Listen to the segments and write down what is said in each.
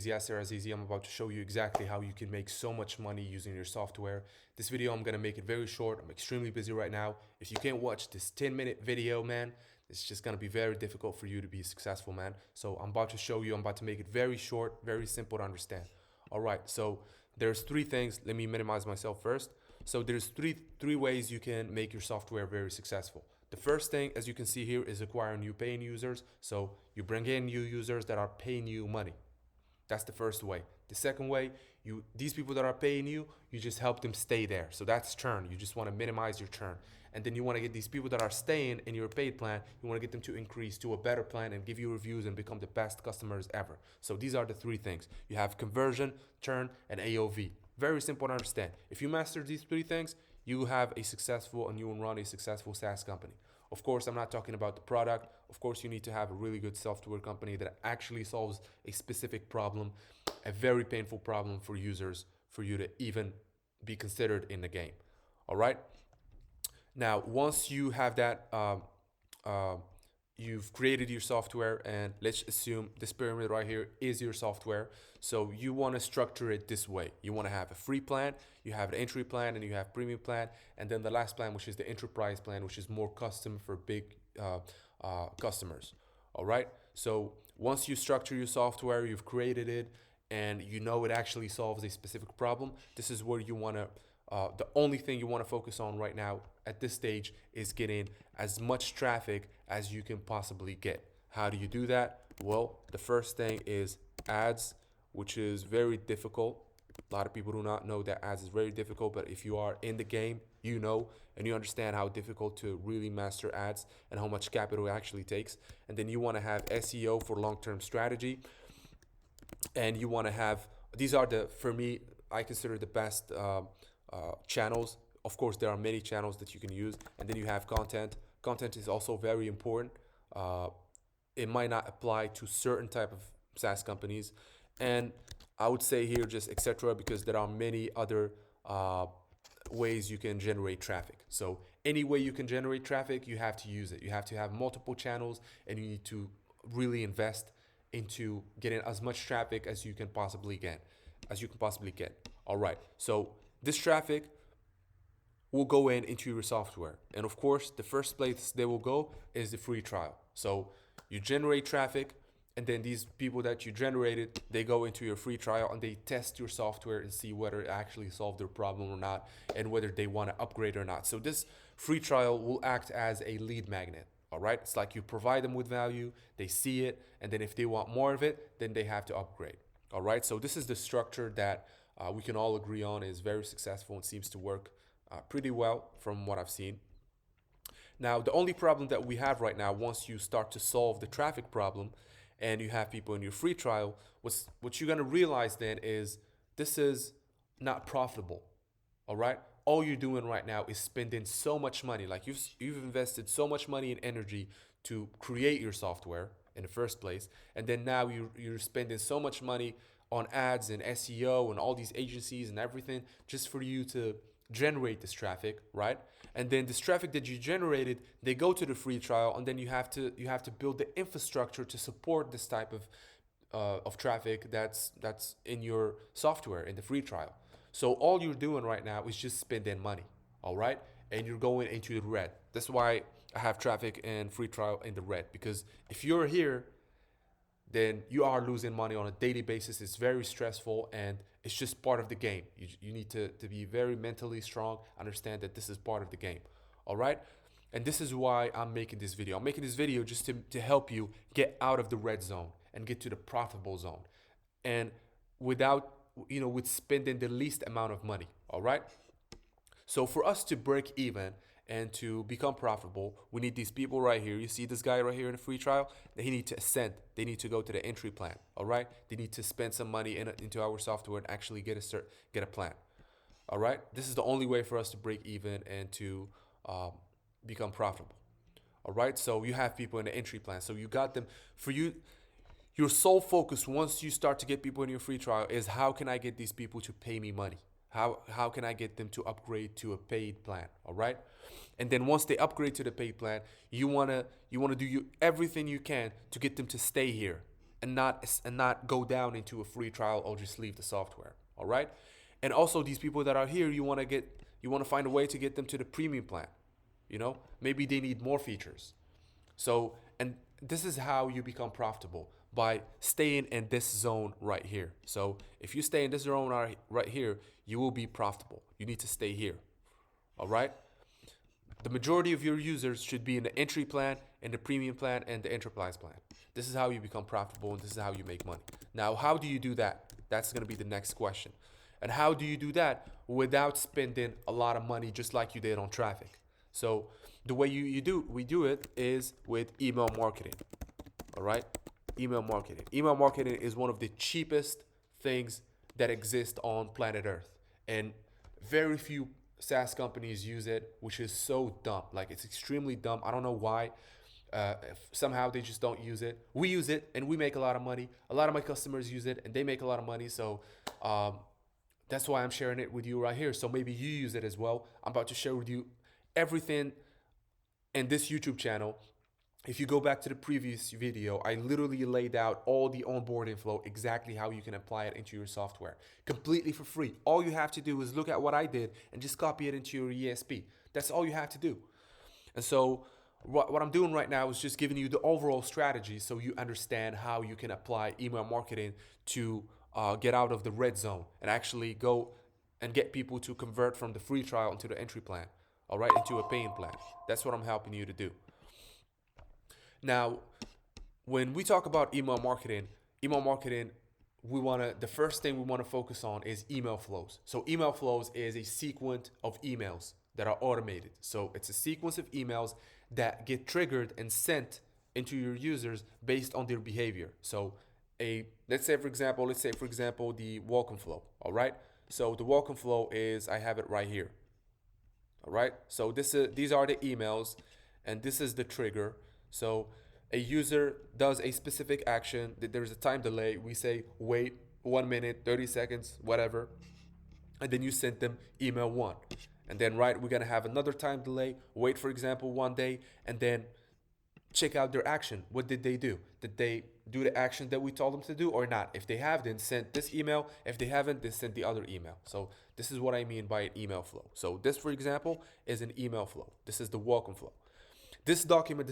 Yasser Azizi. I'm about to show you exactly how you can make so much money using your software. This video, I'm gonna make it very short. I'm extremely busy right now. If you can't watch this 10-minute video, man, it's just gonna be very difficult for you to be successful, man. So I'm about to show you, I'm about to make it very short, very simple to understand. All right, so there's three things. Let me minimize myself first. So there's three ways you can make your software very successful. The first thing, as you can see here, is acquiring new paying users. So you bring in new users that are paying you money. That's the first way. The second way, these people that are paying you, you just help them stay there. So that's churn. You just want to minimize your churn. And then you want to get these people that are staying in your paid plan, you want to get them to increase to a better plan and give you reviews and become the best customers ever. So these are the three things. You have conversion, churn, and AOV. Very simple to understand. If you master these three things, you have a successful and you will run a successful SaaS company. Of course, I'm not talking about the product. Of course, you need to have a really good software company that actually solves a specific problem, a very painful problem for users, for you to even be considered in the game. All right. Now, once you have that, you've created your software, and let's assume this pyramid right here is your software. So you want to structure it this way. You want to have a free plan, you have an entry plan, and you have premium plan, and then the last plan, which is the enterprise plan, which is more custom for big customers. All right. So once you structure your software, you've created it, and you know it actually solves a specific problem, this is where you want to the only thing you want to focus on right now at this stage is getting as much traffic as you can possibly get. How do you do that? Well, the first thing is ads, which is very difficult. A lot of people do not know that ads is very difficult, but if you are in the game, you know, and you understand how difficult to really master ads and how much capital it actually takes. And then you want to have SEO for long-term strategy. And you want to have, these are for me, I consider the best channels. Of course, there are many channels that you can use, and then you have content. Content is also very important. It might not apply to certain type of SaaS companies, and I would say here just etc. because there are many other ways you can generate traffic. So any way you can generate traffic, you have to use it. You have to have multiple channels, and you need to really invest into getting as much traffic as you can possibly get. All right. So this traffic will go into your software. And of course, the first place they will go is the free trial. So you generate traffic, and then these people that you generated, they go into your free trial and they test your software and see whether it actually solved their problem or not, and whether they want to upgrade or not. So this free trial will act as a lead magnet. All right. It's like you provide them with value, they see it, and then if they want more of it, then they have to upgrade. All right. So this is the structure that we can all agree on is very successful and seems to work pretty well from what I've seen. Now, the only problem that we have right now, once you start to solve the traffic problem and you have people in your free trial, what you're going to realize then is this is not profitable. All right. All you're doing right now is spending so much money. Like you've invested so much money and energy to create your software in the first place. And then now you're spending so much money on ads and SEO and all these agencies and everything just for you to generate this traffic, right? And then this traffic that you generated, they go to the free trial, and then you have to build the infrastructure to support this type of traffic that's in your software in the free trial. So all you're doing right now is just spending money, all right? And you're going into the red. That's why I have traffic and free trial in the red, because if you're here, then you are losing money on a daily basis. It's very stressful, and it's just part of the game. You need to be very mentally strong, understand that this is part of the game, all right? And this is why I'm making this video. I'm making this video just to help you get out of the red zone and get to the profitable zone, and without, with spending the least amount of money, all right? So for us to break even and to become profitable, we need these people right here. You see this guy right here in the free trial? They need to ascend. They need to go to the entry plan, all right? They need to spend some money into our software and actually get a plan, all right? This is the only way for us to break even and to become profitable, all right? So you have people in the entry plan. So you got them. For you, your sole focus once you start to get people in your free trial is how can I get these people to pay me money? How can I get them to upgrade to a paid plan? All right. And then once they upgrade to the paid plan, you wanna do everything you can to get them to stay here. and not go down into a free trial or just leave the software. All right. And also these people that are here, you want to find a way to get them to the premium plan. Maybe they need more features. So, and this is how you become profitable, by staying in this zone right here. So if you stay in this zone right here, you will be profitable. You need to stay here. All right. The majority of your users should be in the entry plan, and the premium plan, and the enterprise plan. This is how you become profitable, and this is how you make money. Now, how do you do that? That's going to be the next question. And how do you do that without spending a lot of money, just like you did on traffic? So the way we do it is with email marketing. All right. Email marketing. Email marketing is one of the cheapest things that exist on planet Earth. And very few SaaS companies use it, which is so dumb. Like, it's extremely dumb. I don't know why. Somehow they just don't use it. We use it and we make a lot of money. A lot of my customers use it and they make a lot of money. So that's why I'm sharing it with you right here. So maybe you use it as well. I'm about to share with you everything in this YouTube channel. If you go back to the previous video, I literally laid out all the onboarding flow, exactly how you can apply it into your software, completely for free. All you have to do is look at what I did and just copy it into your ESP. That's all you have to do. And so what I'm doing right now is just giving you the overall strategy so you understand how you can apply email marketing to get out of the red zone and actually go and get people to convert from the free trial into the entry plan, all right, into a paying plan. That's what I'm helping you to do. Now, when we talk about email marketing, the first thing we want to focus on is email flows. So email flows is a sequence of emails that are automated. So it's a sequence of emails that get triggered and sent into your users based on their behavior. So let's say for example the welcome flow. All right. So the welcome flow is, I have it right here. All right. So these are the emails, and this is the trigger. So a user does a specific action. There's a time delay. We say wait 1 minute, 30 seconds, whatever, and then you send them email 1. And then we're gonna have another time delay. Wait, for example, 1 day, and then check out their action. What did they do? Did they do the action that we told them to do or not? If they have, then send this email. If they haven't, then send the other email. So this is what I mean by an email flow. So this, for example, is an email flow. This is the welcome flow. This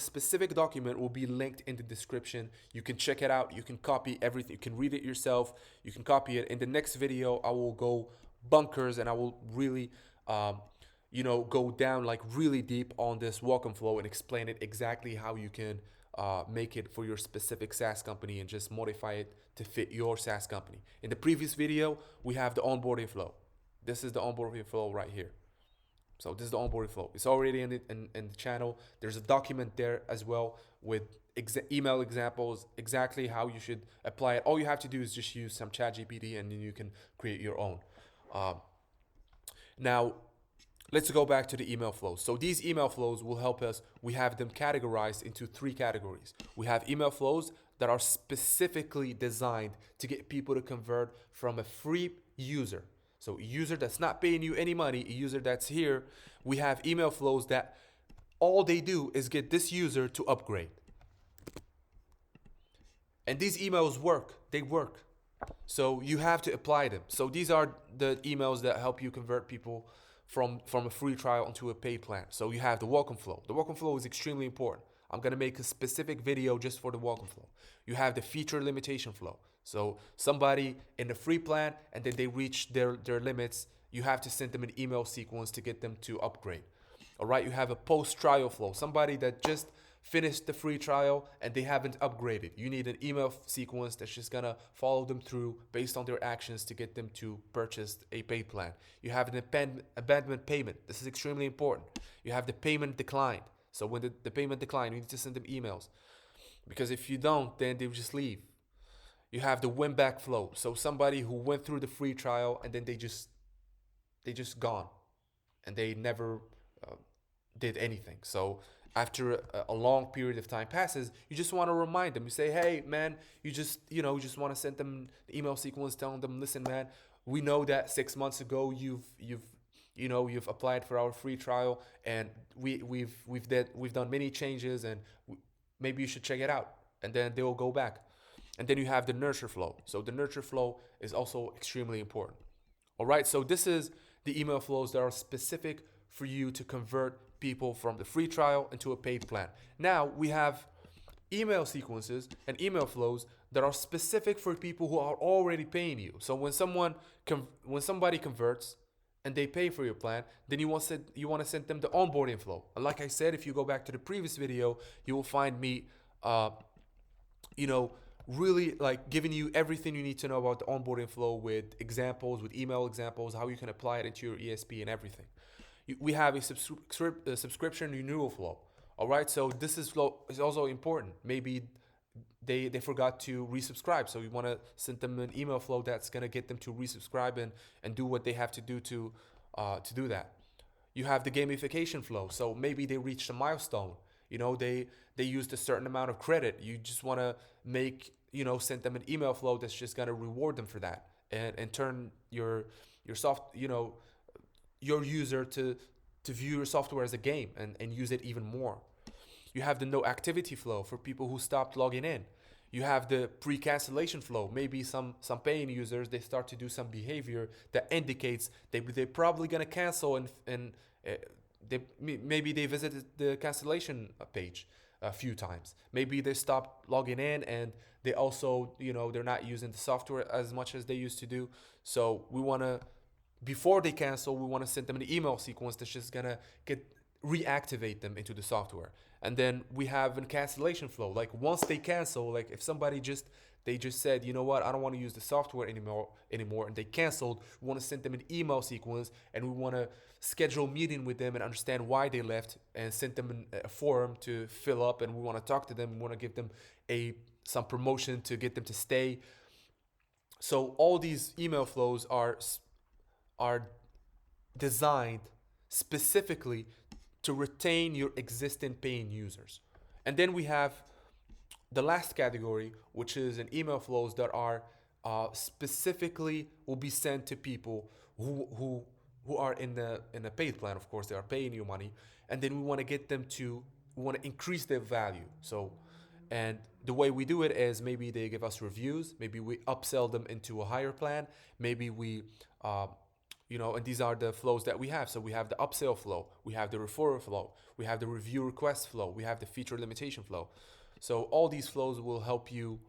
specific document will be linked in the description. You can check it out. You can copy everything. You can read it yourself. You can copy it. In the next video, I will go bunkers and I will really, go down like really deep on this welcome flow and explain it exactly how you can make it for your specific SaaS company and just modify it to fit your SaaS company. In the previous video, we have the onboarding flow. This is the onboarding flow right here. So this is the onboarding flow. It's already in the channel. There's a document there as well with email examples, exactly how you should apply it. All you have to do is just use some ChatGPT and then you can create your own. Now, let's go back to the email flows. So these email flows will help us. We have them categorized into 3 categories. We have email flows that are specifically designed to get people to convert from a free user. So a user that's not paying you any money, a user that's here. We have email flows that all they do is get this user to upgrade. And these emails work. They work. So you have to apply them. So these are the emails that help you convert people from a free trial into a paid plan. So you have the welcome flow. The welcome flow is extremely important. I'm going to make a specific video just for the welcome flow. You have the feature limitation flow. So somebody in the free plan and then they reach their limits, you have to send them an email sequence to get them to upgrade. All right, you have a post-trial flow. Somebody that just finished the free trial and they haven't upgraded. You need an email sequence that's just gonna follow them through based on their actions to get them to purchase a paid plan. You have an abandonment payment. This is extremely important. You have the payment declined. So when the payment declined, you need to send them emails. Because if you don't, then they'll just leave. You have the win back flow. So somebody who went through the free trial and then they just gone and they never did anything. So after a long period of time passes, you just want to remind them. You say, hey man, you just want to send them the email sequence telling them, listen man, we know that 6 months ago you've applied for our free trial and we've done many changes and maybe you should check it out. And then they will go back. And then you have the nurture flow. So the nurture flow is also extremely important. All right, so this is the email flows that are specific for you to convert people from the free trial into a paid plan. Now we have email sequences and email flows that are specific for people who are already paying you. So when somebody converts and they pay for your plan, then you want to send them the onboarding flow. And like I said, if you go back to the previous video, you will find me uh, you know, really like giving you everything you need to know about the onboarding flow with examples, with email examples, how you can apply it into your ESP and everything. We have a subscription renewal flow. All right, so this is flow is also important. Maybe they forgot to resubscribe, so you want to send them an email flow that's gonna get them to resubscribe and do what they have to do to do that. You have the gamification flow, so maybe they reached a milestone. They used a certain amount of credit. You just want to send them an email flow that's just gonna reward them for that, and turn your soft your user to view your software as a game and use it even more. You have the no activity flow for people who stopped logging in. You have the pre-cancellation flow. Maybe some paying users, they start to do some behavior that indicates they're probably gonna cancel, and maybe they visited the cancellation page a few times. Maybe they stopped logging in, and they also they're not using the software as much as they used to do. So we want to, before they cancel, we want to send them an email sequence that's just gonna reactivate them into the software. And then we have a cancellation flow. Like once they cancel, like if somebody they just said, you know what, I don't want to use the software anymore, and they canceled, we want to send them an email sequence, and we want to schedule a meeting with them and understand why they left, and send them a form to fill up, and we want to talk to them. We want to give them some promotion to get them to stay. So all these email flows are designed specifically to retain your existing paying users. And then we have the last category, which is an email flows that are specifically will be sent to people who are in a paid plan. Of course, they are paying you money, and then we want to increase their value. So, and the way we do it is maybe they give us reviews, maybe we upsell them into a higher plan, maybe we and these are the flows that we have. So we have the upsell flow, we have the referral flow, we have the review request flow, we have the feature limitation flow. So all these flows will help you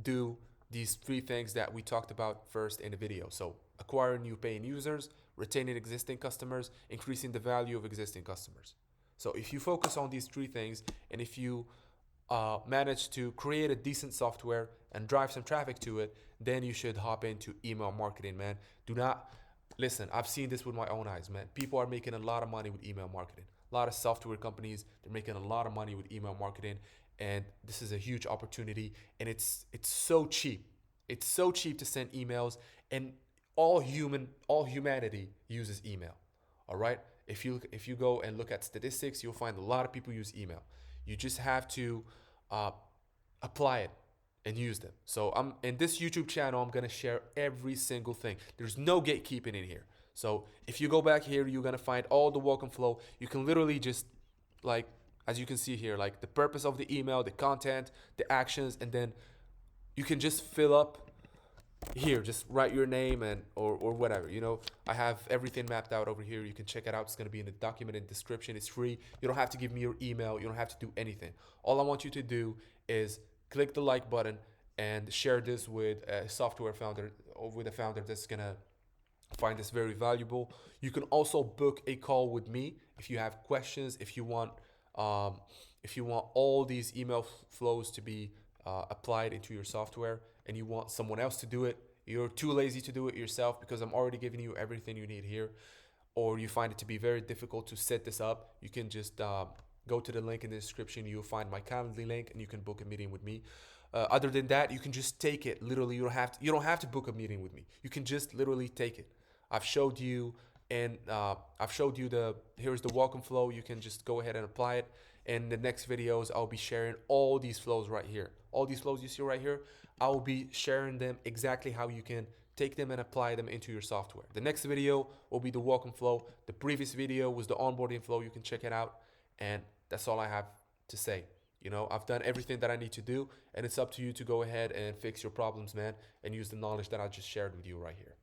do these three things that we talked about first in the video. So acquiring new paying users, retaining existing customers, increasing the value of existing customers. So if you focus on these three things, and if you manage to create a decent software and drive some traffic to it, then you should hop into email marketing, man. Do not listen. I've seen this with my own eyes, man. People are making a lot of money with email marketing. A lot of software companies, they're making a lot of money with email marketing, and this is a huge opportunity. And it's so cheap. It's so cheap to send emails, and all humanity uses email. All right. If you go and look at statistics, you'll find a lot of people use email. You just have to apply it and use them. So I'm in this YouTube channel, I'm gonna share every single thing. There's no gatekeeping in here. So if you go back here, you're gonna find all the welcome flow. You can literally just, like, as you can see here, like the purpose of the email, the content, the actions, and then you can just fill up here, just write your name and or whatever. I have everything mapped out over here. You can check it out. It's going to be in the document in the description. It's free. You don't have to give me your email. You don't have to do anything. All I want you to do is click the like button and share this with a software founder, or with a founder that's going to find this very valuable. You can also book a call with me if you have questions, if you want all these email flows to be applied into your software, and you want someone else to do it. You're too lazy to do it yourself because I'm already giving you everything you need here, or you find it to be very difficult to set this up. You can just go to the link in the description. You'll find my Calendly link, and you can book a meeting with me. Other than that, you can just take it. Literally, you don't have to book a meeting with me. You can just literally take it. I've showed you, and here's the welcome flow. You can just go ahead and apply it. In the next videos, I'll be sharing all these flows right here. All these flows you see right here, I'll be sharing them exactly how you can take them and apply them into your software. The next video will be the welcome flow. The previous video was the onboarding flow. You can check it out. And that's all I have to say. You know, I've done everything that I need to do, and it's up to you to go ahead and fix your problems, man, and use the knowledge that I just shared with you right here.